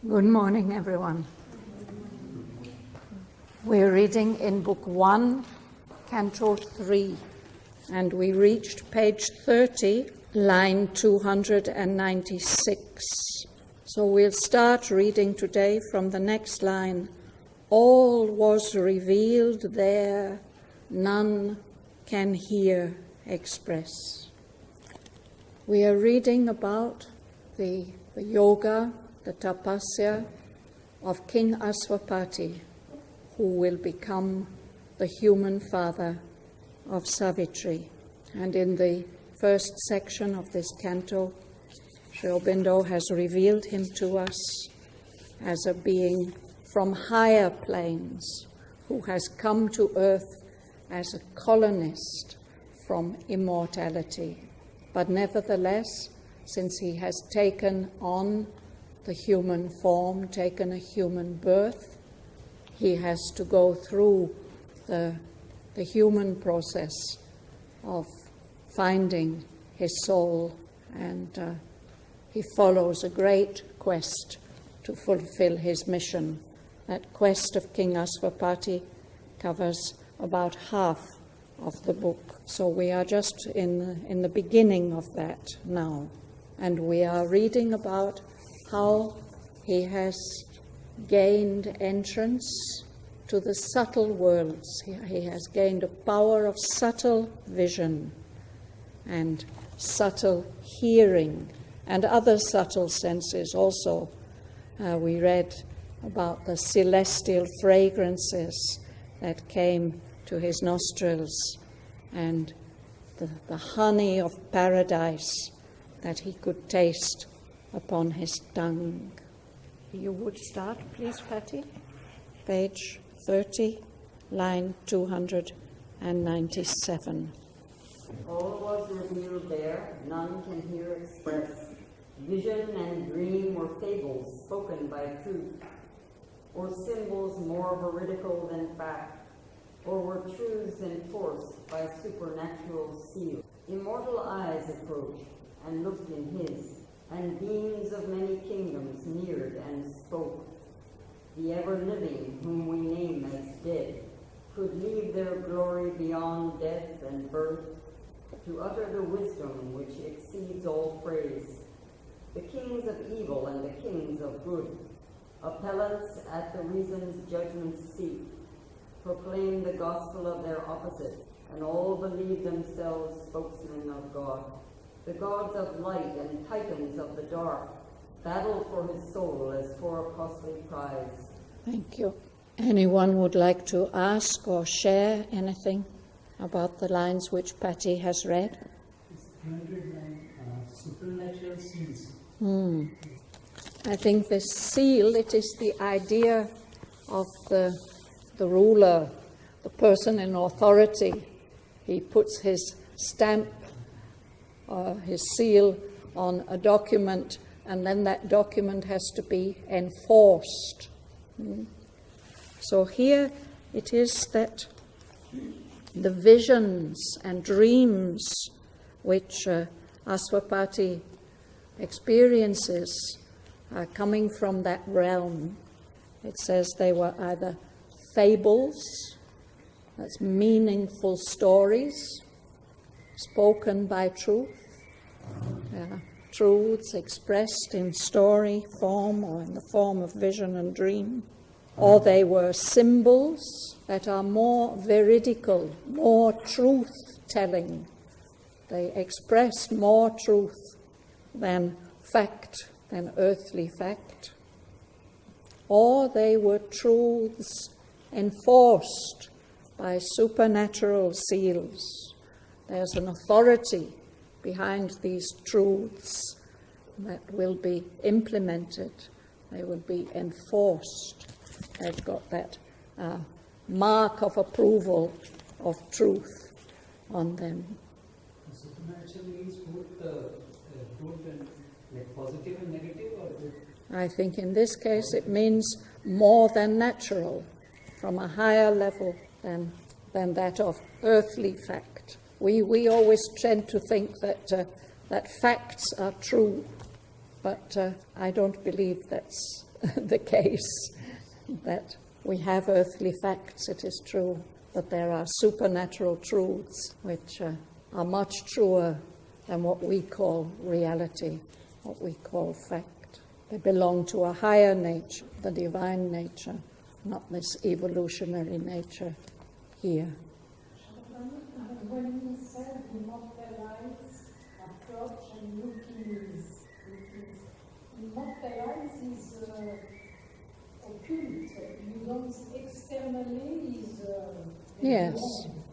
Good morning, everyone. We're reading in Book 1, Canto 3, and we reached page 30, line 296. So we'll start reading today from the next line. All was revealed there, none can here express. We are reading about the yoga, the tapasya of King Aswapati, who will become the human father of Savitri. And in the first section of this canto, Sri Aurobindo has revealed him to us as a being from higher planes who has come to earth as a colonist from immortality. But nevertheless, since he has taken on the human form, taken a human birth, he has to go through the human process of finding his soul, and he follows a great quest to fulfill his mission. That quest of King Aswapati covers about half of the book. So we are just in the beginning of that now, and we are reading about how he has gained entrance to the subtle worlds. He has gained a power of subtle vision and subtle hearing and other subtle senses also. We read about the celestial fragrances that came to his nostrils and the honey of paradise that he could taste upon his tongue. You would start, please, Patty? Page 30, line 297. All was revealed there, none can here express. Vision and dream were fables spoken by truth, or symbols more veridical than fact, or were truths enforced by supernatural seal. Immortal eyes approached and looked in his, and beings of many kingdoms neared and spoke. The ever-living, whom we name as dead, could leave their glory beyond death and birth, to utter the wisdom which exceeds all praise. The kings of evil and the kings of good, appellants at the reason's judgment seat, proclaim the gospel of their opposite, and all believe themselves spokesmen of God. The gods of light and titans of the dark battle for his soul as for a costly prize. Thank you. Anyone would like to ask or share anything about the lines which Patty has read? It's 100 line, supernatural seals. I think this seal, it is the idea of the ruler, the person in authority. He puts his stamp, his seal on a document, and then that document has to be enforced. So here it is that the visions and dreams which Aswapati experiences are coming from that realm. It says they were either fables, that's meaningful stories, spoken by truth, truths expressed in story form or in the form of vision and dream, or they were symbols that are more veridical, more truth-telling. They express more truth than fact, than earthly fact. Or they were truths enforced by supernatural seals. There's an authority behind these truths that will be implemented. They will be enforced. They've got that mark of approval of truth on them. Supernatural means both and like positive and negative, or both? I think in this case it means more than natural, from a higher level than that of earthly fact. We always tend to think that facts are true, but I don't believe that's the case that we have earthly facts, it is true, but there are supernatural truths which are much truer than what we call reality, what we call fact. They belong to a higher nature, the divine nature, not this evolutionary nature here. When he said immortalize, approach and looking is immortalize is occult. You don't externally is. Yes,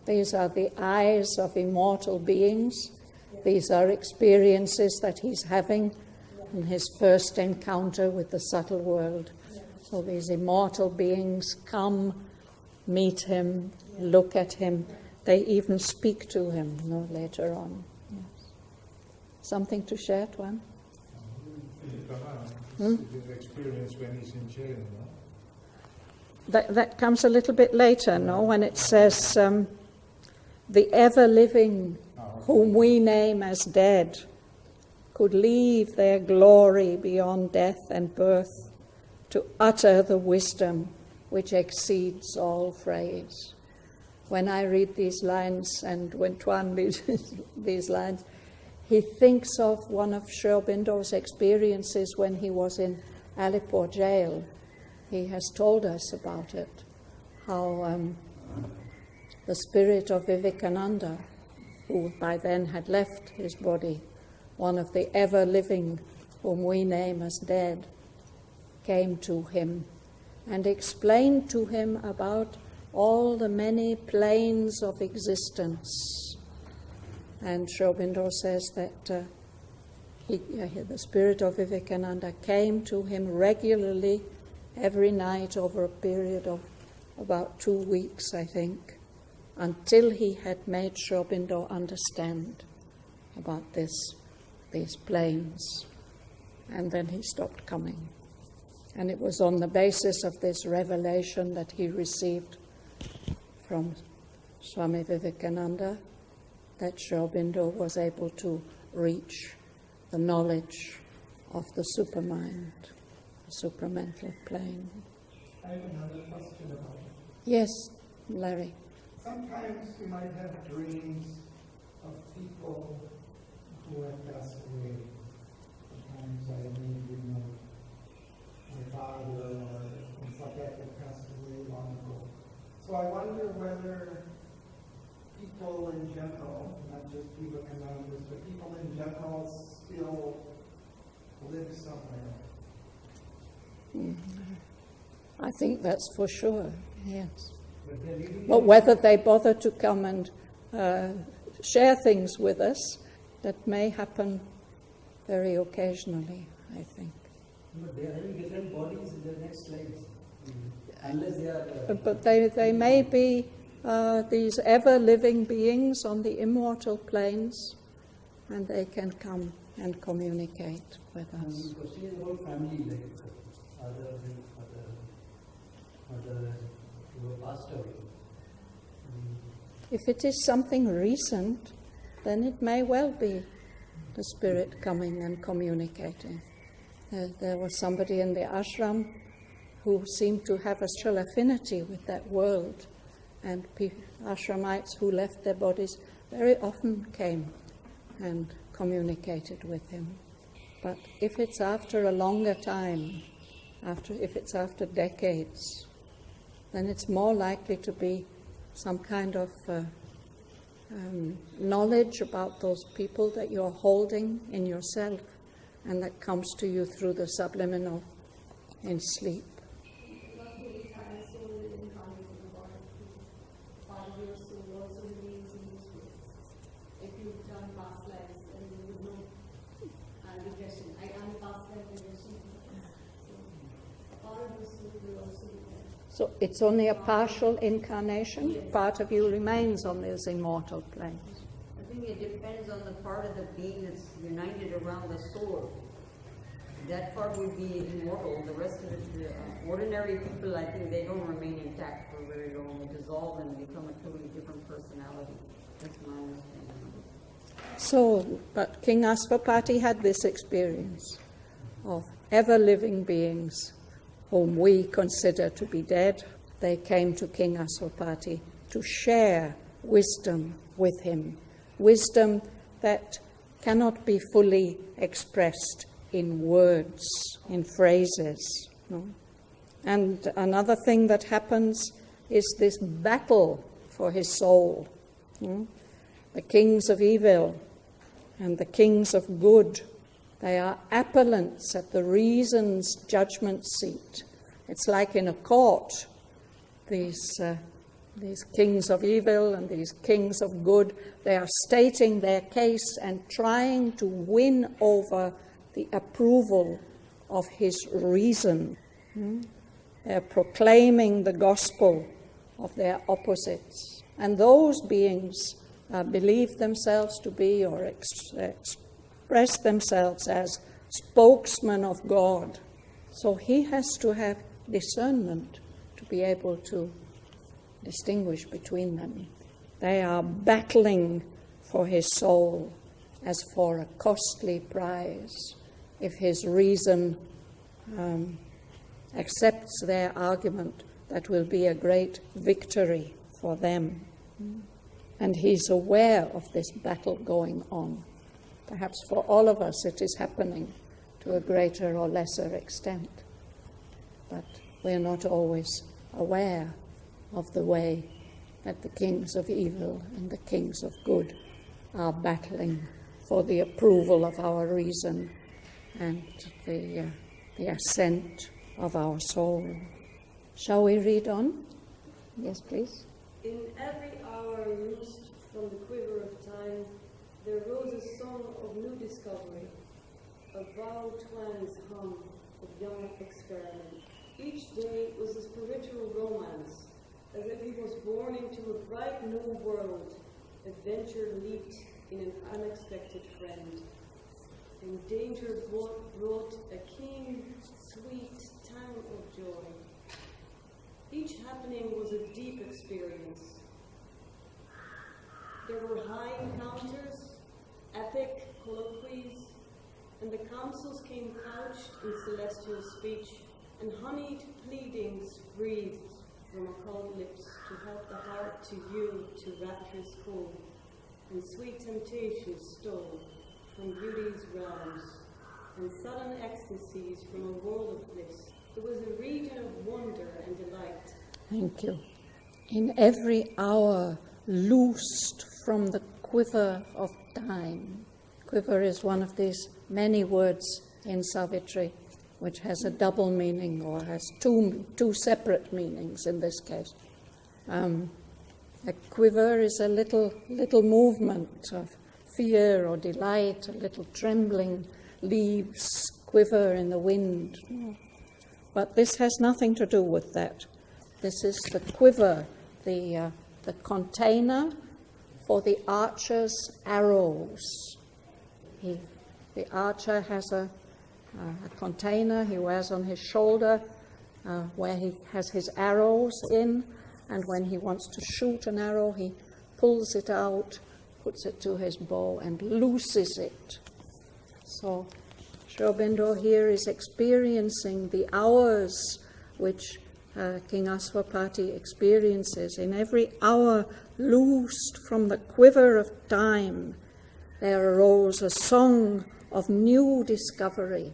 these are the eyes of immortal beings. These are experiences that he's having in his first encounter with the subtle world. So these immortal beings come, meet him, look at him. They even speak to him, later on. Yes. Something to share, Tuan? Bhavan, his experience when he's in jail, no? That comes a little bit later, no? When it says, the ever-living, whom we name as dead, could leave their glory beyond death and birth to utter the wisdom which exceeds all phrase. When I read these lines, and when Tuan reads these lines, he thinks of one of Aurobindo experiences when he was in Alipur jail. He has told us about it, how the spirit of Vivekananda, who by then had left his body, one of the ever-living whom we name as dead, came to him and explained to him about all the many planes of existence. And Aurobindo says that the spirit of Vivekananda came to him regularly every night over a period of about 2 weeks, I think, until he had made Aurobindo understand about these planes. And then he stopped coming. And it was on the basis of this revelation that he received from Swami Vivekananda that Aurobindo was able to reach the knowledge of the supermind, the supramental plane. I have another question about it. Yes, Larry. Sometimes you might have dreams of people who have passed away. Sometimes I may dream of my father or things like that that passed away long ago. So I wonder whether people in general, not just people Vivekanandas, but people in general still live somewhere. I think that's for sure, yes. But whether they bother to come and share things with us, that may happen very occasionally, I think. But they are having different bodies in the next lives. Unless they are... But they may be these ever-living beings on the immortal planes, and they can come and communicate with us. The question is about family, like other who have passed away. If it is something recent, then it may well be the spirit coming and communicating. There was somebody in the ashram who seemed to have a special affinity with that world, and ashramites who left their bodies very often came and communicated with him. But if it's after a longer time, if it's after decades, then it's more likely to be some kind of knowledge about those people that you're holding in yourself and that comes to you through the subliminal in sleep. So it's only a partial incarnation. Yes. Part of you remains on those immortal planes. I think it depends on the part of the being that's united around the soul. That part would be immortal. The rest of it, the ordinary people, I think they don't remain intact for very long. They dissolve and become a totally different personality. That's my understanding. So, but King Asvapati had this experience of ever-living beings whom we consider to be dead. They came to King Aswapati to share wisdom with him, wisdom that cannot be fully expressed in words, in phrases. No? And another thing that happens is this battle for his soul. The kings of evil and the kings of good, they are appellants at the reason's judgment seat. It's like in a court, these kings of evil and these kings of good, they are stating their case and trying to win over the approval of his reason. They're proclaiming the gospel of their opposites. And those beings believe themselves to be or express themselves as spokesmen of God. So he has to have discernment to be able to distinguish between them. They are battling for his soul as for a costly prize. If his reason accepts their argument, that will be a great victory for them. And he's aware of this battle going on. Perhaps for all of us it is happening to a greater or lesser extent. But we're not always aware of the way that the kings of evil and the kings of good are battling for the approval of our reason and the assent of our soul. Shall we read on? Yes, please. In every hour loosed from the quiver of time, there rose a song of new discovery, a vow twang's hum of young experiment. Each day was a spiritual romance, as if he was born into a bright new world. Adventure leaped in an unexpected friend, and danger brought a keen, sweet time of joy. Each happening was a deep experience. There were high encounters, epic colloquies, and the councils came couched in celestial speech, and honeyed pleadings breathed from occult lips to help the heart to yield to rapture's call, and sweet temptations stole from beauty's realms, and sudden ecstasies from a world of bliss. It was a region of wonder and delight. Thank you. In every hour loosed from the quiver of time. Quiver is one of these many words in Savitri which has a double meaning or has two separate meanings in this case. A quiver is a little movement of fear or delight, a little trembling, leaves quiver in the wind. But this has nothing to do with that. This is the quiver, the container for the archer's arrows. The archer has a container he wears on his shoulder where he has his arrows in, and when he wants to shoot an arrow, he pulls it out, puts it to his bow, and looses it. So Sri Aurobindo here is experiencing the hours which King Aswapati experiences. In every hour loosed from the quiver of time, there arose a song of new discovery.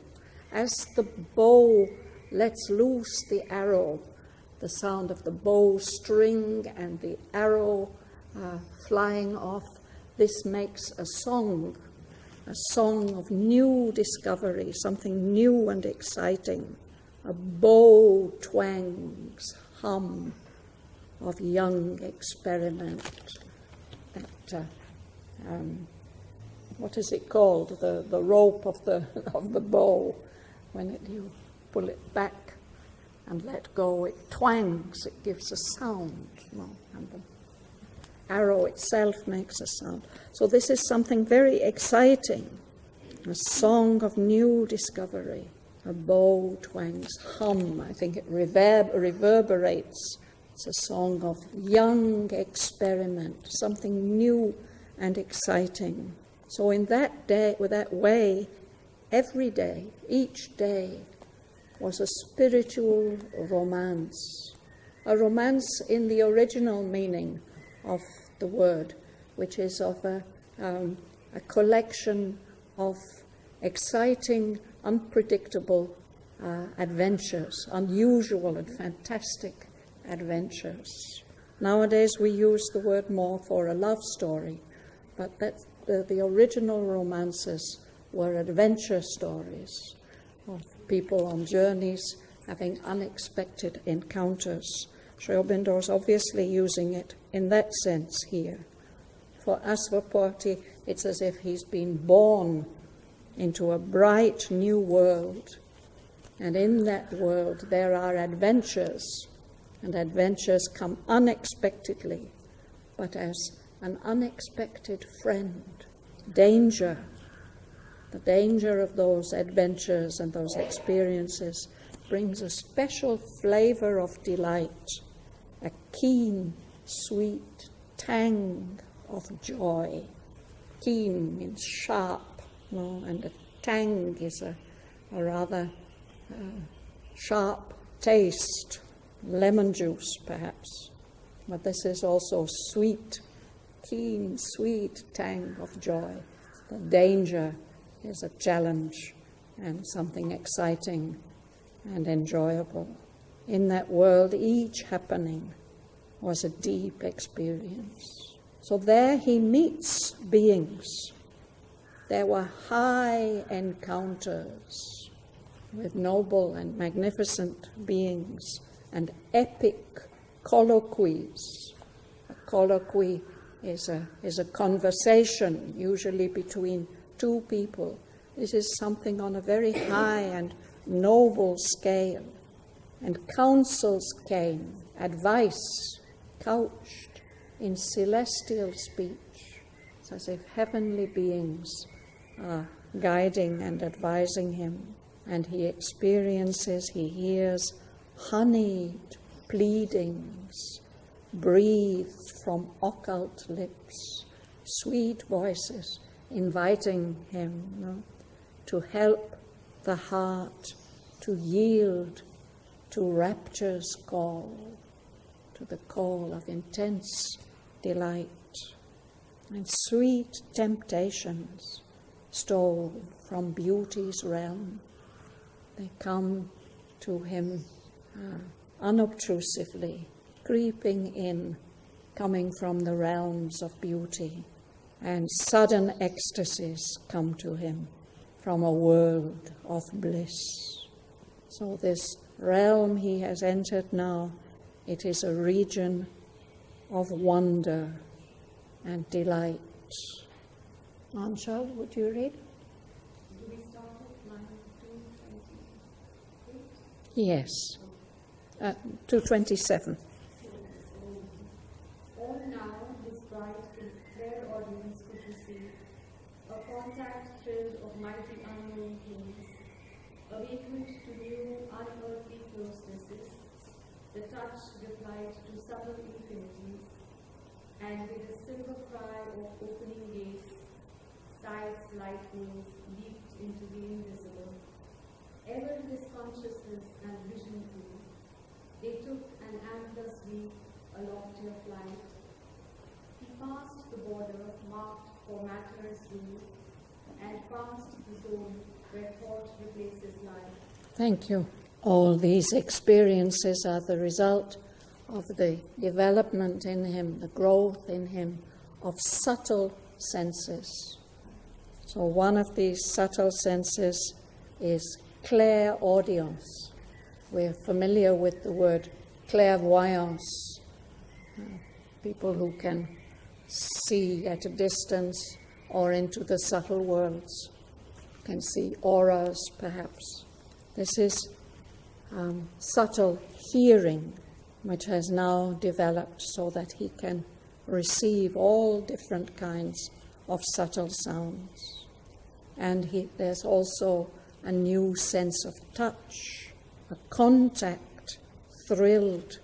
As the bow lets loose the arrow, the sound of the bow string and the arrow flying off, this makes a song of new discovery, something new and exciting. A bow twang's hum of young experiment. That what is it called? The rope of the bow. When you pull it back and let go, it twangs. It gives a sound. And the arrow itself makes a sound. So this is something very exciting. A song of new discovery. A bow twang's hum. I think it reverberates. It's a song of young experiment, something new and exciting. So in that day, with that way, every day, each day, was a spiritual romance, a romance in the original meaning of the word, which is of a collection of exciting, unpredictable adventures, unusual and fantastic adventures. Nowadays we use the word more for a love story, but the original romances were adventure stories of people on journeys having unexpected encounters. Aurobindo is obviously using it in that sense here. For Asvaparti, it's as if he's been born into a bright new world. And in that world there are adventures, and adventures come unexpectedly, but as an unexpected friend. Danger, the danger of those adventures and those experiences brings a special flavor of delight, a keen, sweet tang of joy. Keen means sharp, and a tang is a rather sharp taste, lemon juice perhaps. But this is also sweet, keen, sweet tang of joy. The danger is a challenge and something exciting and enjoyable. In that world, each happening was a deep experience. So there he meets beings. There were high encounters with noble and magnificent beings and epic colloquies. A colloquy is a conversation, usually between two people. This is something on a very high and noble scale. And counsels came, advice couched in celestial speech. It's as if heavenly beings are guiding and advising him. And he experiences, he hears honeyed pleadings breathed from occult lips, sweet voices inviting him to help the heart to yield to rapture's call, to the call of intense delight. And sweet temptations stole from beauty's realm. They come to him unobtrusively, creeping in, coming from the realms of beauty. And sudden ecstasies come to him from a world of bliss. So this realm he has entered now, it is a region of wonder and delight. Anshal, would you read? Do we start at line 228? Yes. 227. All now his bright clairaudience could receive, a contact thrilled of mighty unknown things, awakened to new unearthly closenesses, the touch replied to subtle infinities, and with a silver cry of opening gates, sights, lightnings leaped into the invisible. Ever his consciousness and vision grew. They took an ampler sweep, a loftier flight. He passed the border marked for matter's rule, and passed the zone where thought replaces life. Thank you. All these experiences are the result of the development in him, the growth in him of subtle senses. So one of these subtle senses is clairaudience. We're familiar with the word clairvoyance. People who can see at a distance or into the subtle worlds, can see auras perhaps. This is subtle hearing, which has now developed so that he can receive all different kinds of subtle sounds. And there's also a new sense of touch, a contact thrilled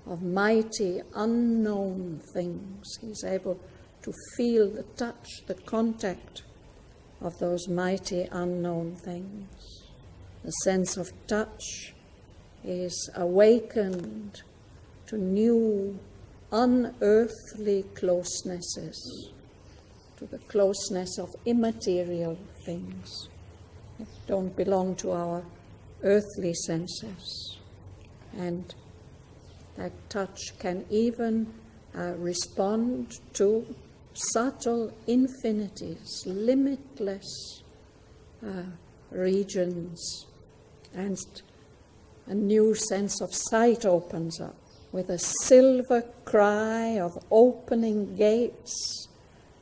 of mighty unknown things. He's able to feel the touch, the contact of those mighty unknown things. The sense of touch is awakened to new, unearthly closenesses, to the closeness of immaterial things that don't belong to our earthly senses. And that touch can even respond to subtle infinities, limitless regions, and a new sense of sight opens up with a silver cry of opening gates.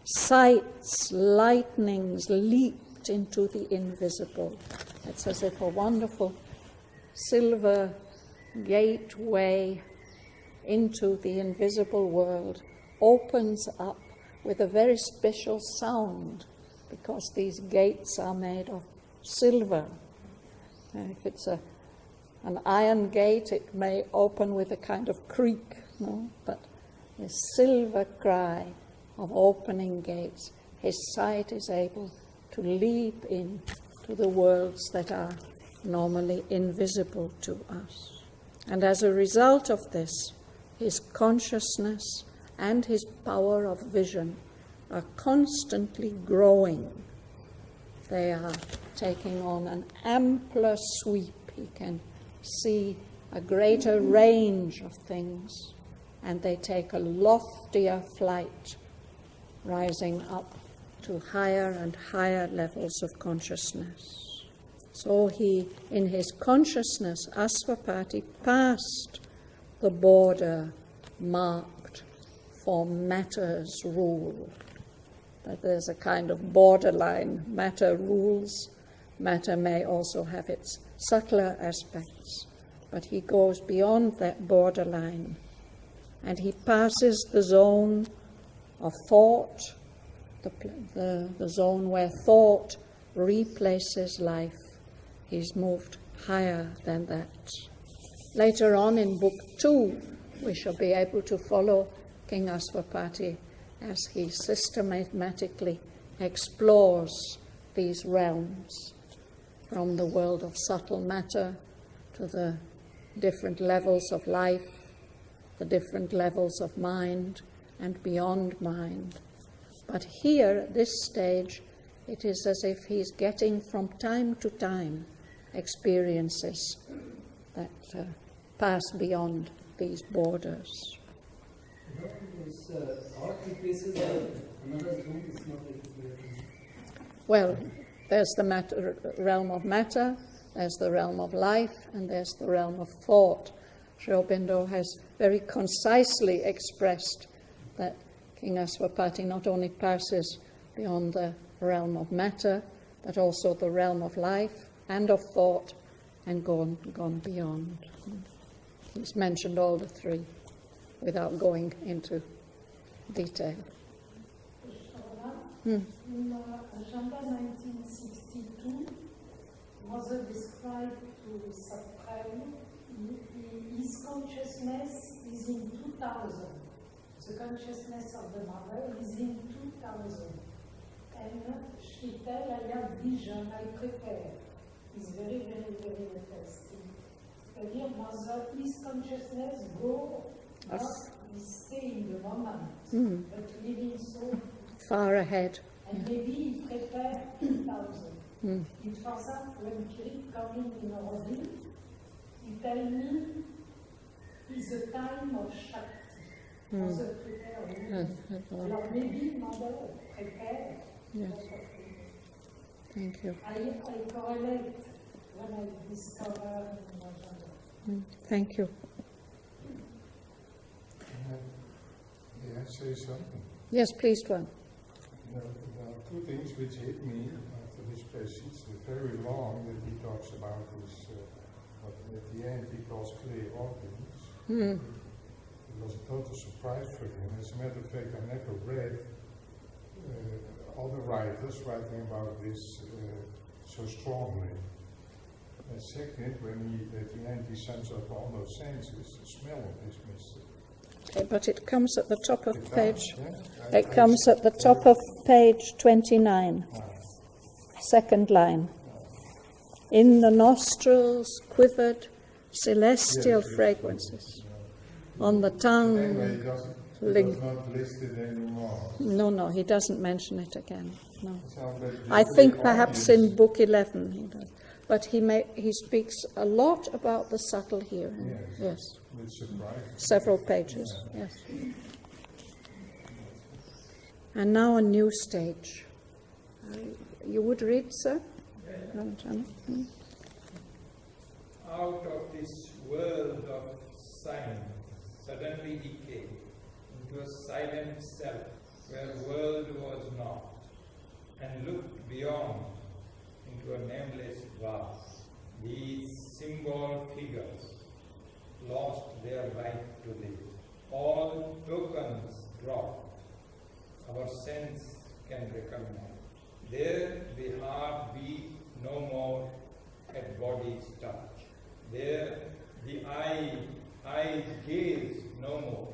Sights, lightnings leaped into the invisible. It's as if a wonderful silver gateway into the invisible world opens up with a very special sound, because these gates are made of silver. If it's an iron gate, it may open with a kind of creak, no? But the silver cry of opening gates, his sight is able to leap into the worlds that are normally invisible to us. And as a result of this, his consciousness and his power of vision are constantly growing. They are taking on an ampler sweep. He can see a greater range of things, and they take a loftier flight, rising up to higher and higher levels of consciousness. So he, in his consciousness, Asvapati passed the border marked for matter's rule. That there's a kind of borderline. Matter rules. Matter may also have its subtler aspects, but he goes beyond that borderline, and he passes the zone of thought, the zone where thought replaces life. He's moved higher than that. Later on in Book 2, we shall be able to follow King Asvapati as he systematically explores these realms, from the world of subtle matter to the different levels of life, the different levels of mind and beyond mind. But here, at this stage, it is as if he's getting from time to time experiences that pass beyond these borders. All three places are another room is not like. Well, there's the realm of matter, there's the realm of life, and there's the realm of thought. Sri Aurobindo has very concisely expressed that King Asvapati not only passes beyond the realm of matter, but also the realm of life and of thought, and gone beyond. He's mentioned all the three without going into detail. In Agenda 1962, Mother described to Supreme, his consciousness is in 2000. The consciousness of the mother is in 2000. And she tell, I have vision, I prepare. It's very, very, very interesting. C'est-à-dire, Mother, his consciousness go up, he stay in the moment, but living so far ahead. and maybe he prepare 2000. It for that, when Philip coming in Auroville, he tell me it's a time of Shakti. Mother prepare. Alors maybe Mother prepare. Yes. Thank you. I correlate when I discover in Agenda. Thank you. May I say something? Yes, please, Tuan. There are two things which hit me after this passage. The very long that he talks about is what at the end he calls Clairaudience. It was a total surprise for him. As a matter of fact, I never read other writers writing about this so strongly. And second, when he at the end he sums up all those senses, the smell is missing. Okay, but it comes at the top of page. It comes at the top of page 29, second line. In the nostrils quivered celestial fragrances. On the tongue, Anyway, it was not listed anymore. No, he doesn't mention it again. No, So that I the think perhaps audience- in Book 11 he does, but he speaks a lot about the subtle here. Yes, With surprise. several pages. Yes, and now a new stage. You would read, sir? No, Johnny? Out of this world of silence, suddenly he came into a silent self where world was not, and looked beyond into a nameless vast. These symbol figures lost their right to live. All tokens dropped. Our sense can recognize. There the heart beat no more at body's touch. There the eyes gaze no more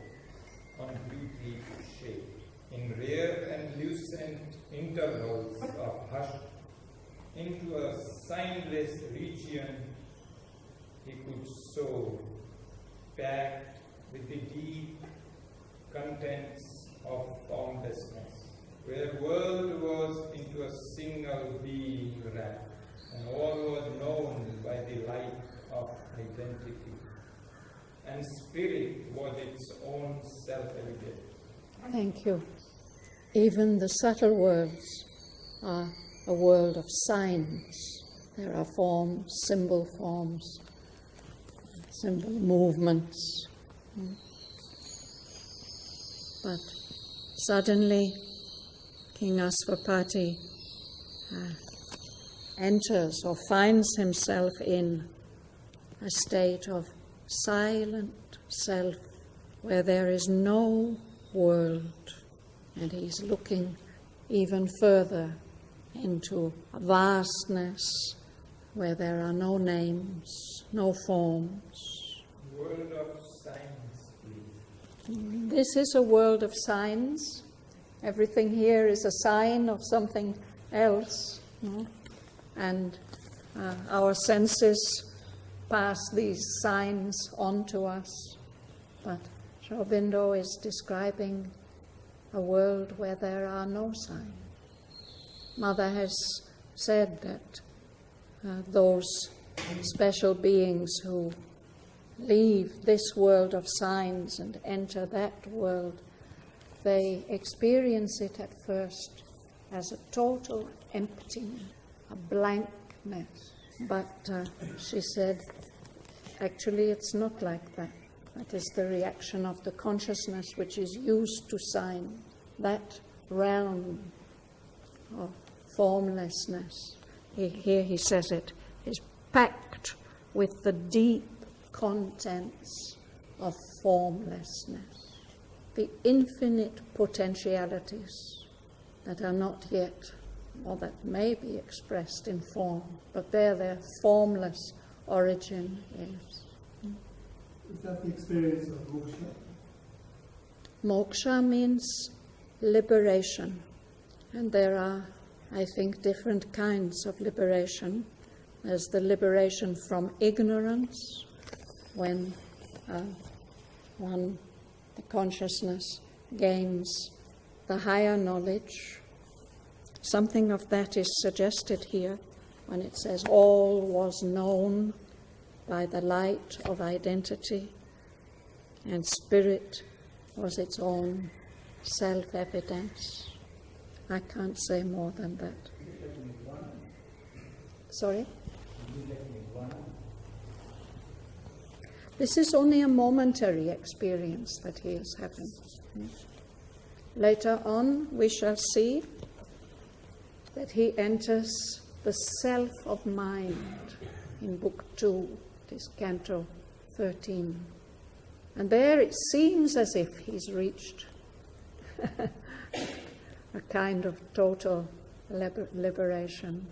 on beauty shape. In rare and lucent intervals of hush, into a signless region he could soar, packed with the deep contents of formlessness, where world was into a single being wrapped, and all was known by the light of identity, and spirit was its own self-evident. Thank you. Even the subtle worlds are a world of signs. There are forms, symbol movements. But suddenly, King Asvapati enters or finds himself in a state of silent self where there is no world, and he's looking even further into a vastness where there are no names, no forms. World of signs, please. This is a world of signs. Everything here is a sign of something else, no? And our senses pass these signs on to us. But Aurobindo is describing a world where there are no signs. Mother has said that those special beings who leave this world of signs and enter that world, they experience it at first as a total emptiness, a blankness. But she said, actually it's not like that. That is the reaction of the consciousness which is used to sign. That realm of formlessness, here he says it, is packed with the deep contents of formlessness, the infinite potentialities that are not yet, or that may be expressed in form, but there their formless origin is. Is that the experience of moksha? Moksha means liberation, and there are, I think, different kinds of liberation. There's the liberation from ignorance, when the consciousness gains the higher knowledge. Something of that is suggested here when it says all was known by the light of identity, and spirit was its own self-evidence. I can't say more than that. Sorry? This is only a momentary experience that he is having. Later on, we shall see that he enters the self of mind in Book 2, it is Canto 13. And there it seems as if he's reached a kind of total liberation.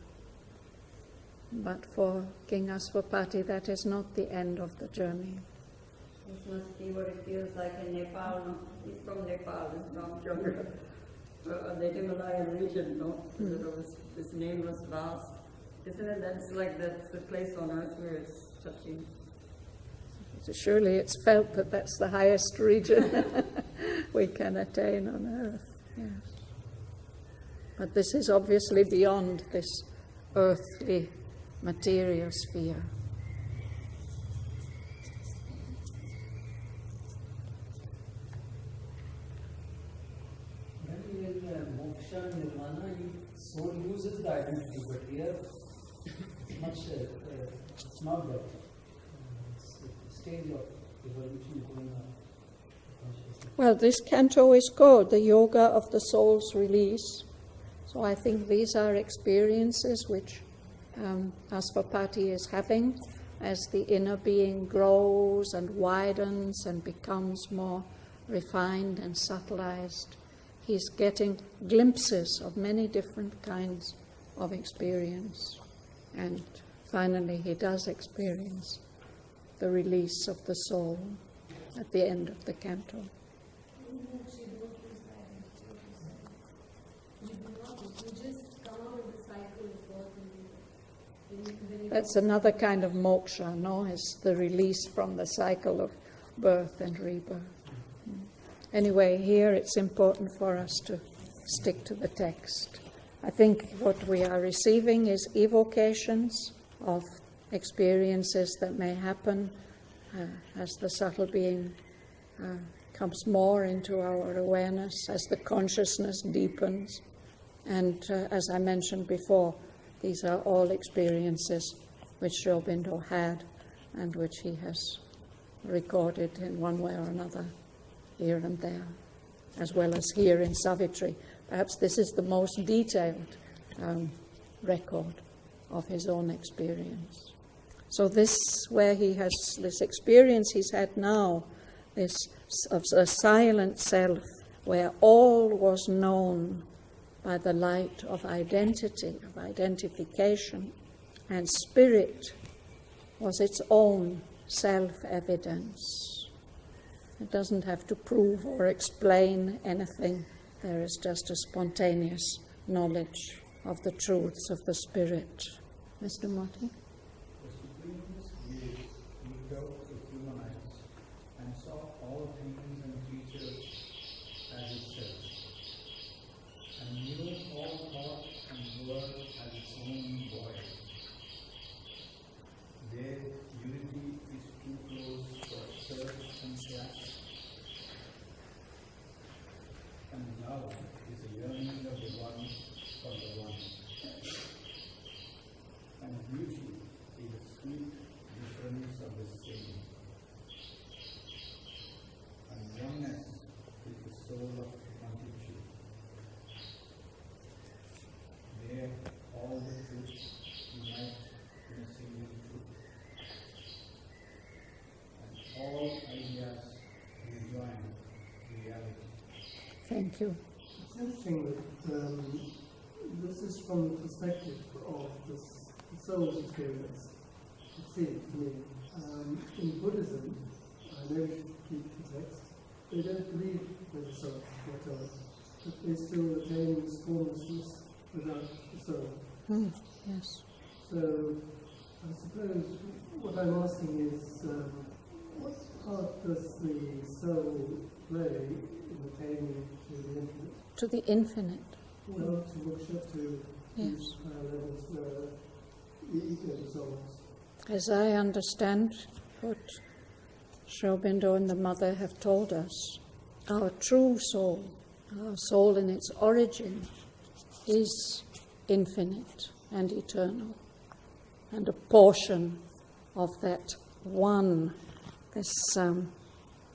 But for King Asvapati, that is not the end of the journey. This must be what it feels like in Nepal. No? He's from Nepal, he's from the Himalayan region, no? There was this nameless vast, Isn't it? That's like that's the place on earth where it's touching. So surely it's felt that that's the highest region we can attain on earth. Yes. But this is obviously beyond this earthly material sphere. Maybe in moksha and nirvana, soul loses the identity, but here it's much, it's not that. It's a stage of evolution going on. Well, this canto is called the Yoga of the Soul's Release. So I think these are experiences which Asvapati is having as the inner being grows and widens and becomes more refined and subtilized. He's getting glimpses of many different kinds of experience. And finally, he does experience the release of the soul at the end of the canto. That's another kind of moksha, no? It's the release from the cycle of birth and rebirth. Anyway, here it's important for us to stick to the text. I think what we are receiving is evocations of experiences that may happen as the subtle being comes more into our awareness, as the consciousness deepens. And as I mentioned before, these are all experiences which Aurobindo had and which he has recorded in one way or another here and there, as well as here in Savitri. Perhaps this is the most detailed record of his own experience. So this, where he has this experience he's had now, this of a silent self, where all was known by the light of identity, of identification, and spirit was its own self-evidence. It doesn't have to prove or explain anything. There is just a spontaneous knowledge of the truths of the spirit. Mr. Martin? The Supreme Spirit looked out with human eyes and saw all things and creatures as itself, and knew all thought and word as its own void. There, unity is too close for search and clash, and love is a yearning of the one for the one. And beauty is the sweet difference of the same. And oneness is the soul of multitude. There all the truths unite in a single truth. And all ideas rejoin reality. Thank you. It's interesting that this is from the perspective of the soul's experience. It seems to me. In Buddhism, I know we should keep the text, they don't believe there's a soul whatsoever, but they still retain this formlessness without the soul. Yes. So I suppose what I'm asking is, what part does the soul play in attaining to the infinite? To the infinite. Well, to moksha, to Yes. these levels where the ego dissolves. As I understand what Aurobindo and the Mother have told us, our true soul, our soul in its origin, is infinite and eternal, and a portion of that one,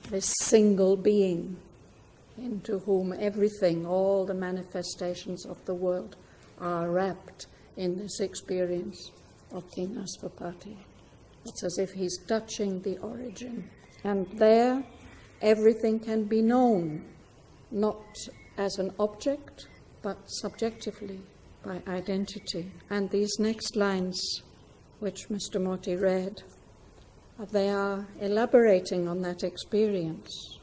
this single being into whom everything, all the manifestations of the world are wrapped in this experience of King Asvapati. It's as if he's touching the origin. And there, everything can be known, not as an object, but subjectively, by identity. And these next lines, which Mr. Moti read, they are elaborating on that experience.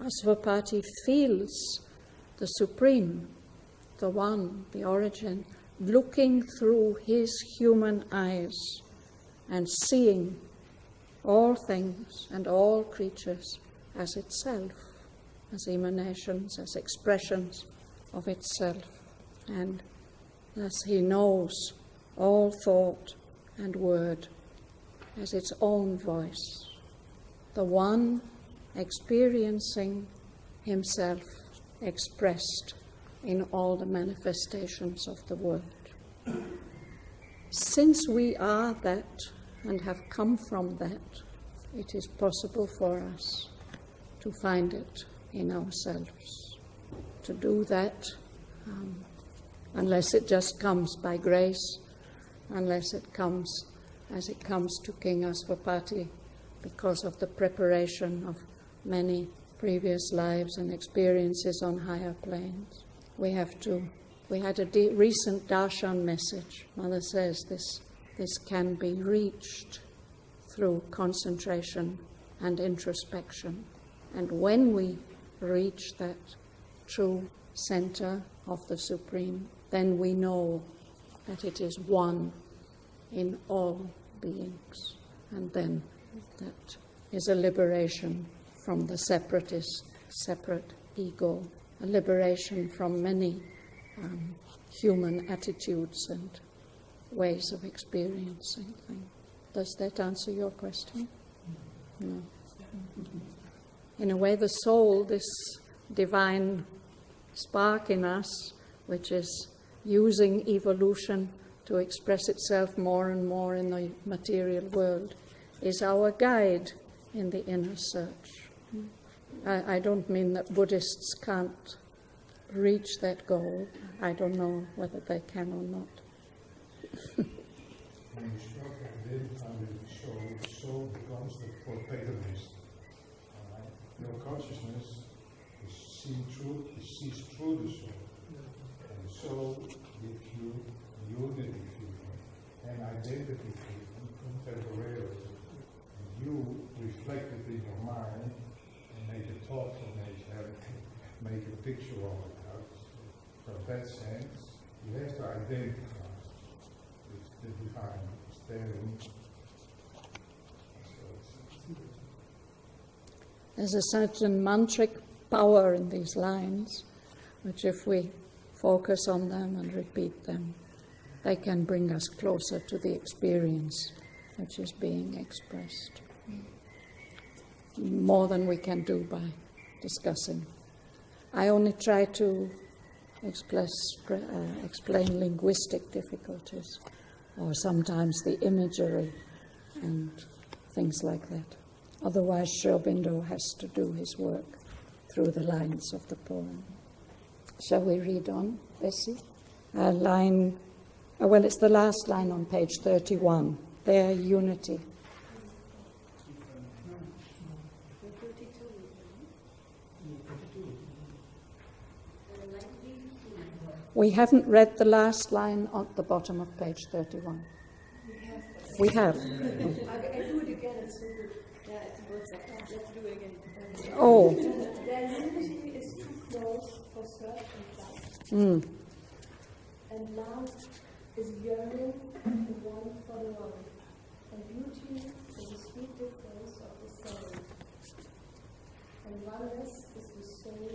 Asvapati feels the Supreme, the One, the origin, looking through his human eyes and seeing all things and all creatures as itself, as emanations, as expressions of itself. And thus he knows all thought and word as its own voice, the one experiencing himself expressed in all the manifestations of the world. Since we are that and have come from that, it is possible for us to find it in ourselves. To do that, unless it just comes by grace, unless it comes as it comes to King Asvapati because of the preparation of many previous lives and experiences on higher planes. We had a recent darshan message. Mother says this can be reached through concentration and introspection. And when we reach that true center of the Supreme, then we know that it is one in all beings. And then that is a liberation from the separate ego, a liberation from many human attitudes and ways of experiencing things. Does that answer your question? No. In a way, the soul, this divine spark in us, which is using evolution to express itself more and more in the material world, is our guide in the inner search. I don't mean that Buddhists can't reach that goal. I don't know whether they can or not. When you start to identify with the soul becomes the protagonist. Your consciousness sees through the soul. And the soul gives you unity feeling and identity feeling contemporarily. And you reflect it in your mind and make a thoughtful nature, make a picture of it out. So in that sense, you have to identify with the divine standing. There's a certain mantric power in these lines, which if we focus on them and repeat them, they can bring us closer to the experience which is being expressed. More than we can do by discussing. I only try to explain linguistic difficulties, or sometimes the imagery and things like that. Otherwise, Aurobindo has to do his work through the lines of the poem. Shall we read on, Bessie? It's the last line on page 31. Their unity. We haven't read the last line at the bottom of page 31. We have. I do it again, it's so good. Yeah, it's good. Let's do it again. Oh. Their unity is too close for search and flight. And love is yearning and one for the one. And beauty is the sweet difference of the soul. And oneness is the soul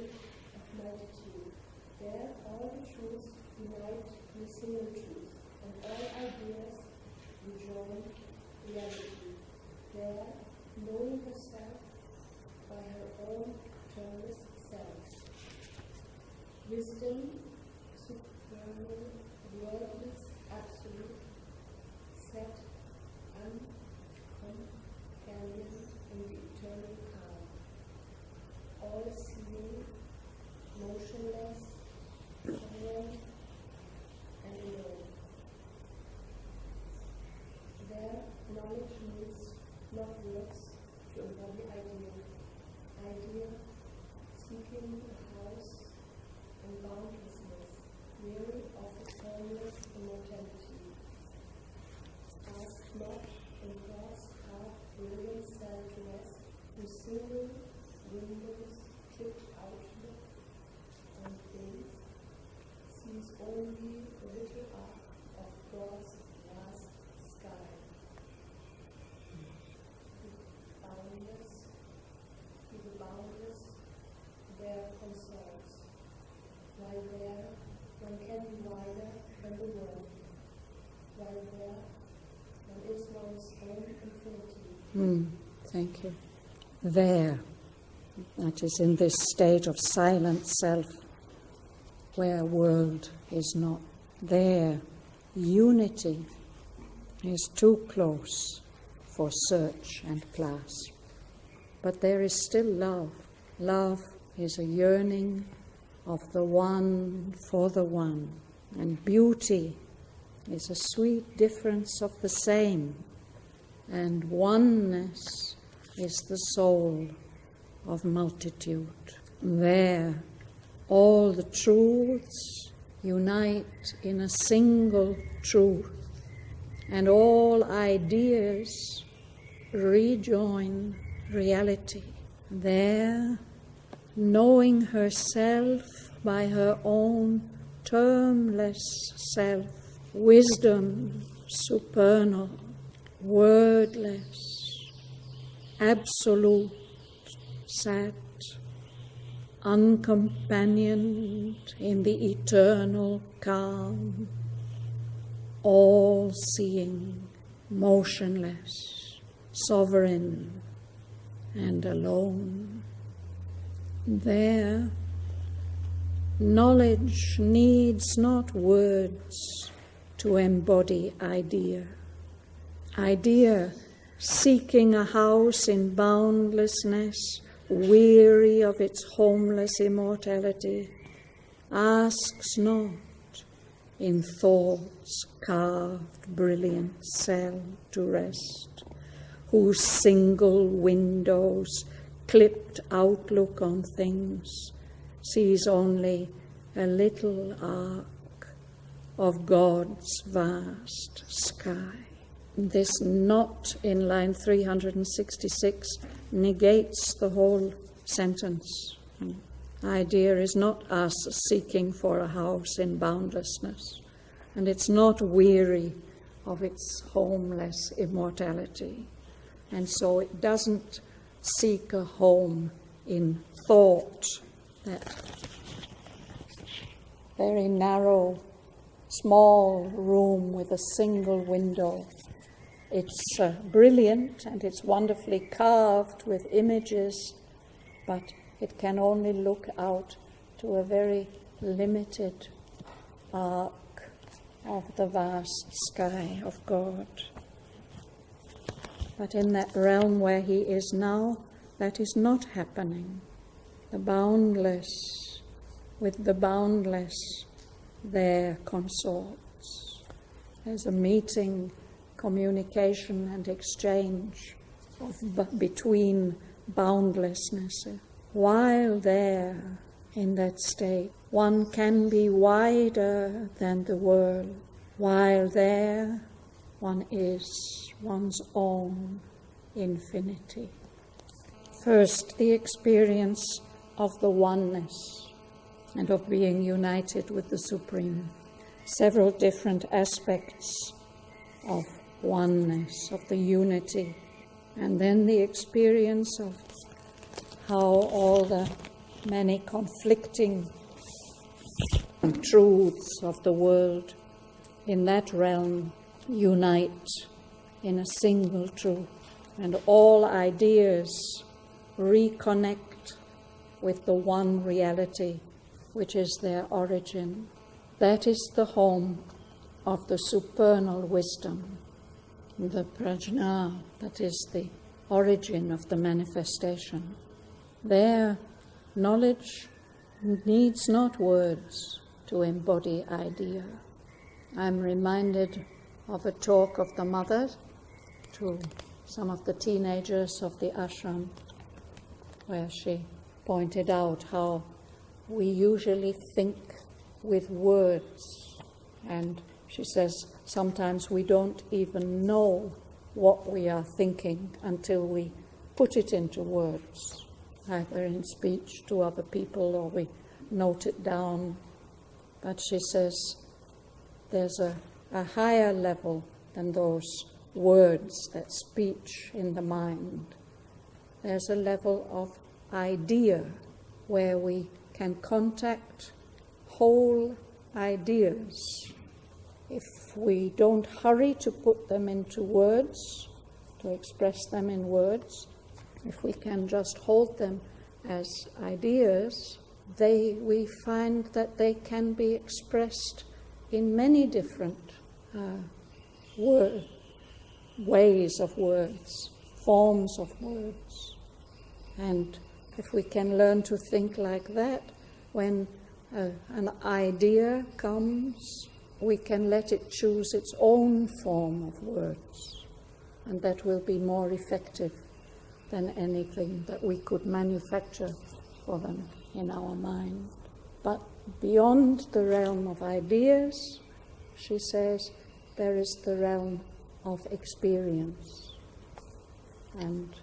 of multitude. There all the truths unite in a single truth, and all ideas rejoin reality. There, knowing herself by her own termless self. Wisdom, supernal, wordless, absolute, set, uncompanioned in the eternal calm. All seeing, motionless, silent, and alone. There, knowledge needs not words to embody idea. Idea, seeking a house and boundlessness, weary of the formless immortality. Ask not in God's heart brilliant cell to rest, whose single windows tripped outlook on things, sees only a little art Thank you. There, that is in this state of silent self, where world is not. There, unity is too close for search and clasp. But there is still love. Love is a yearning of the one for the one. And beauty is a sweet difference of the same. And oneness is the soul of multitude. There, all the truths unite in a single truth, and all ideas rejoin reality. There, knowing herself by her own termless self, wisdom supernal, wordless, absolute, sat, uncompanioned in the eternal calm, all-seeing, motionless, sovereign, and alone. There, knowledge needs not words to embody idea. Idea seeking a house in boundlessness, weary of its homeless immortality, asks not in thought's carved brilliant cell to rest, whose single windows, clipped outlook on things, sees only a little arc of God's vast sky. This not in line 366 negates the whole sentence. Idea is not us seeking for a house in boundlessness, and it's not weary of its homeless immortality. And so it doesn't seek a home in thought, that very narrow, small room with a single window. It's brilliant and it's wonderfully carved with images, but it can only look out to a very limited arc of the vast sky of God. But in that realm where he is now, that is not happening. The boundless with the boundless there consorts. There's a meeting, communication and exchange between boundlessness. While there, in that state, one can be wider than the world. While there, one is one's own infinity. First, the experience of the oneness and of being united with the Supreme. Several different aspects of oneness, of the unity, and then the experience of how all the many conflicting truths of the world in that realm unite in a single truth, and all ideas reconnect with the one reality which is their origin. That is the home of the supernal wisdom, the prajna, that is the origin of the manifestation. There, knowledge needs not words to embody idea. I'm reminded of a talk of the mother to some of the teenagers of the ashram, where she pointed out how we usually think with words, and she says sometimes we don't even know what we are thinking until we put it into words, either in speech to other people or we note it down. But she says there's a higher level than those words, that speech in the mind. There's a level of idea where we can contact whole ideas. If we don't hurry to put them into words, to express them in words. If we can just hold them as ideas, we find that they can be expressed in many different ways of words, forms of words. And if we can learn to think like that, when an idea comes, we can let it choose its own form of words, and that will be more effective than anything that we could manufacture for them in our mind. But beyond the realm of ideas, she says, there is the realm of experience. And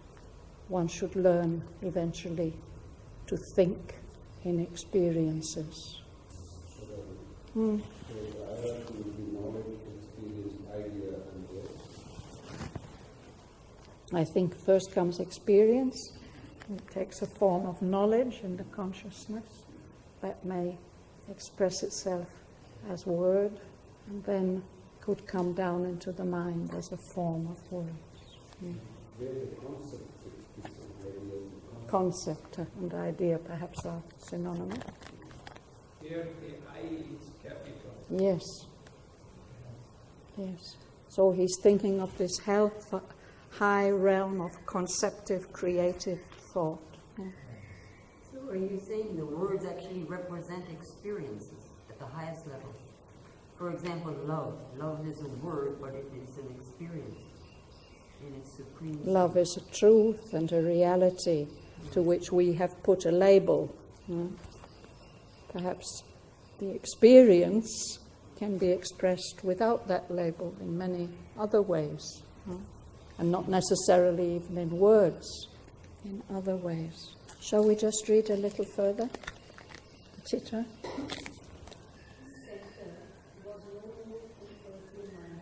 one should learn eventually to think in experiences. I think first comes experience. It takes a form of knowledge in the consciousness that may express itself as word, and then could come down into the mind as a form of words. Concept and idea perhaps are synonymous. Here the I is capital. Yes. Yes. So he's thinking of this high realm of conceptive, creative thought. Yeah. So are you saying the words actually represent experiences at the highest level? For example, love. Love is a word, but it is an experience in its supreme sense. Love is a truth and a reality to which we have put a label. Perhaps the experience can be expressed without that label in many other ways, and not necessarily even in words, in other ways. Shall we just read a little further? Chitra? Was no more in earthly man.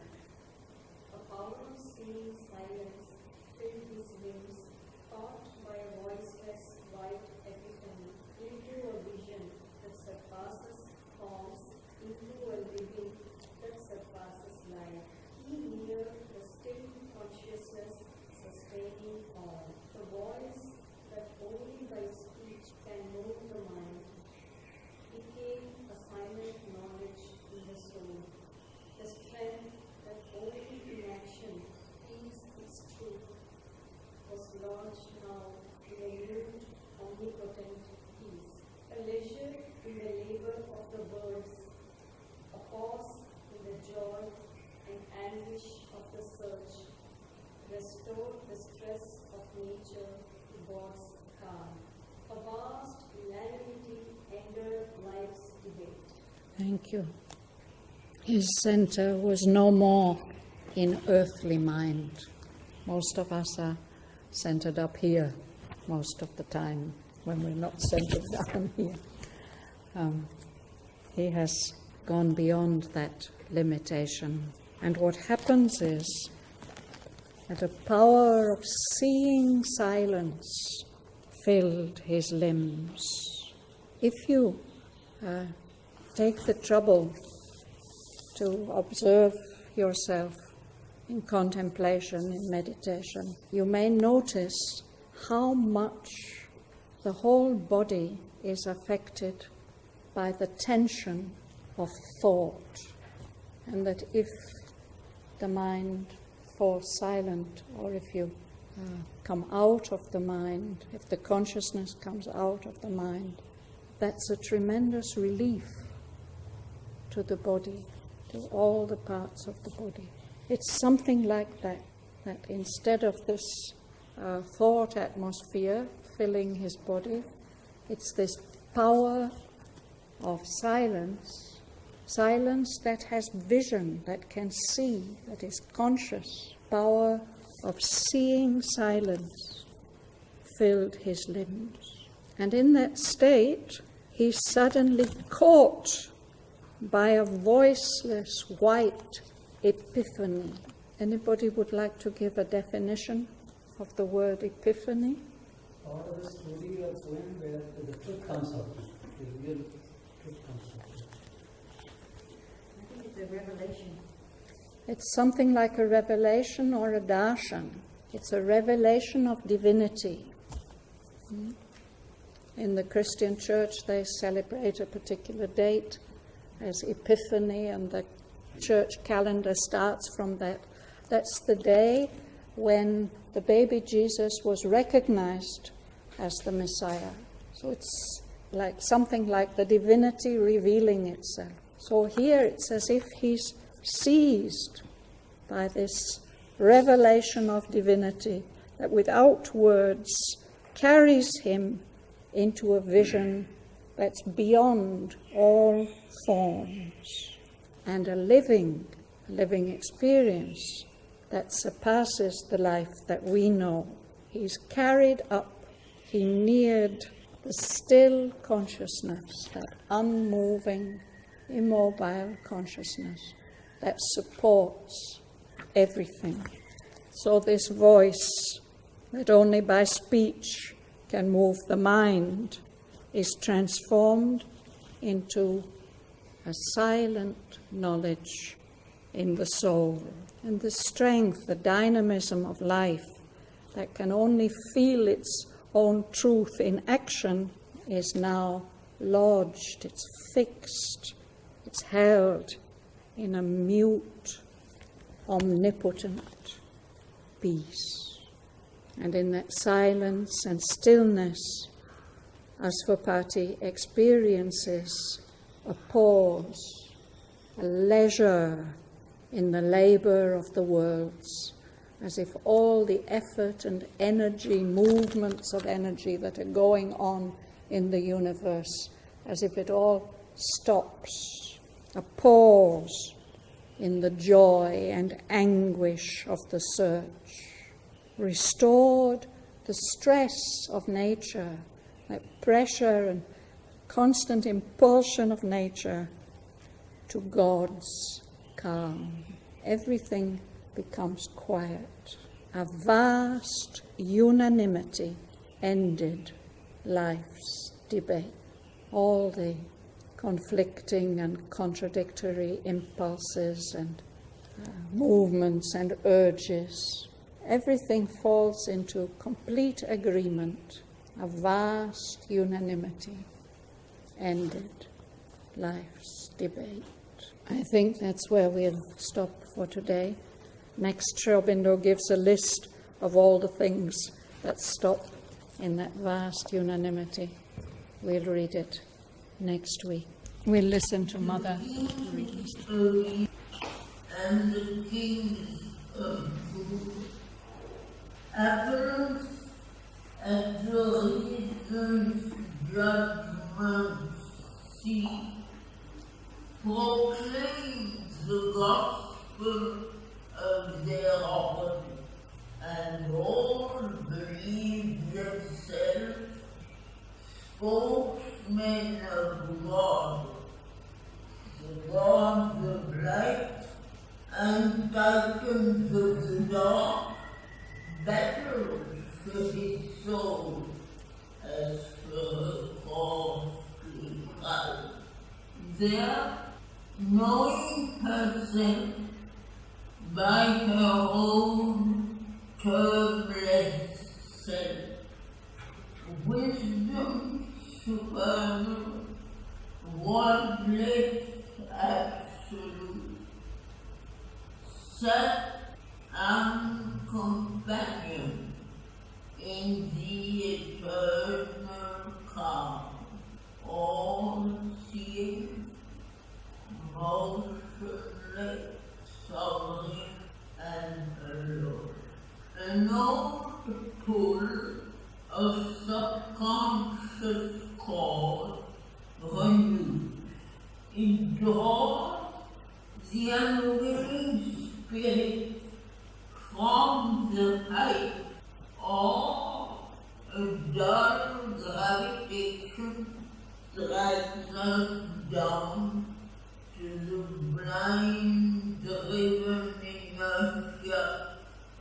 A power of seeing silence filled his limbs, taught by a voiceless white epiphany, into a vision that surpasses forms, into a living that surpasses life. He knew the still consciousness sustaining all, the voice that only by speech can move the mind, became a silent knowledge in the soul, the strength that only in action feels its truth, was lodged now in a mute, omnipotent peace, a leisure in the labor of the birds, a pause in the joy and anguish of the search, restored the stress of nature to God's calm. A vast unanimity ended life's debate. Thank you. His center was no more in earthly mind. Most of us are centered up here most of the time when we're not centered down here. He has gone beyond that limitation. And what happens is that a power of seeing silence filled his limbs. If you take the trouble to observe yourself in contemplation, in meditation, you may notice how much the whole body is affected by the tension of thought, and that if the mind falls silent, or if you come out of the mind, if the consciousness comes out of the mind, that's a tremendous relief to the body, to all the parts of the body. It's something like that instead of this thought atmosphere filling his body, it's this power of silence, silence that has vision, that can see, that is conscious, power of seeing silence filled his limbs. And in that state, he's suddenly caught by a voiceless white epiphany. Anybody would like to give a definition of the word epiphany? Or the story or poem where the truth comes out, the real truth comes out. I think it's a revelation. It's something like a revelation or a darshan. It's a revelation of divinity. In the Christian church, they celebrate a particular date as Epiphany, and the church calendar starts from that. That's the day when the baby Jesus was recognized as the Messiah. So it's like something like the divinity revealing itself. So here it's as if he's seized by this revelation of divinity that without words carries him into a vision that's beyond all forms, and a living experience that surpasses the life that we know. He's carried up, he neared the still consciousness, that unmoving, immobile consciousness that supports everything. So this voice that only by speech can move the mind is transformed into a silent knowledge in the soul. And the strength, the dynamism of life that can only feel its own truth in action is now lodged, it's fixed, it's held in a mute, omnipotent peace. And in that silence and stillness, Asvapati experiences a pause, a leisure in the labor of the worlds, as if all the effort and energy, movements of energy that are going on in the universe, as if it all stops, a pause in the joy and anguish of the search. Restored the stress of nature, that pressure and constant impulsion of nature, to God's calm. Everything becomes quiet. A vast unanimity ended life's debate. All the conflicting and contradictory impulses and movements and urges, everything falls into complete agreement. A vast unanimity ended life's debate. I think that's where we'll stop for today. Next, Sri Aurobindo gives a list of all the things that stop in that vast unanimity. We'll read it next week. We'll listen to Mother read this. And the kings of Appellants and the judgment seat proclaim the gospel of their offer, and all believe themselves spokesmen of God, the gods of light and titans of the dark, battle for his soul as for her costly life. There, knowing herself by her own termless self, wisdom supernal, wordless absolute, sat and companion in the eternal calm, all-seeing, motionless, sovereign, and alone. An old pull of subconscious cause renewed, it draws the unwilling spirit from the height, or a dull gravitation drags us down to the blind driven inertia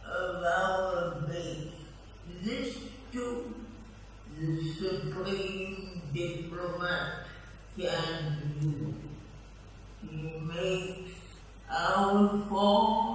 of our base. This too, the supreme diplomat can do. He makes our form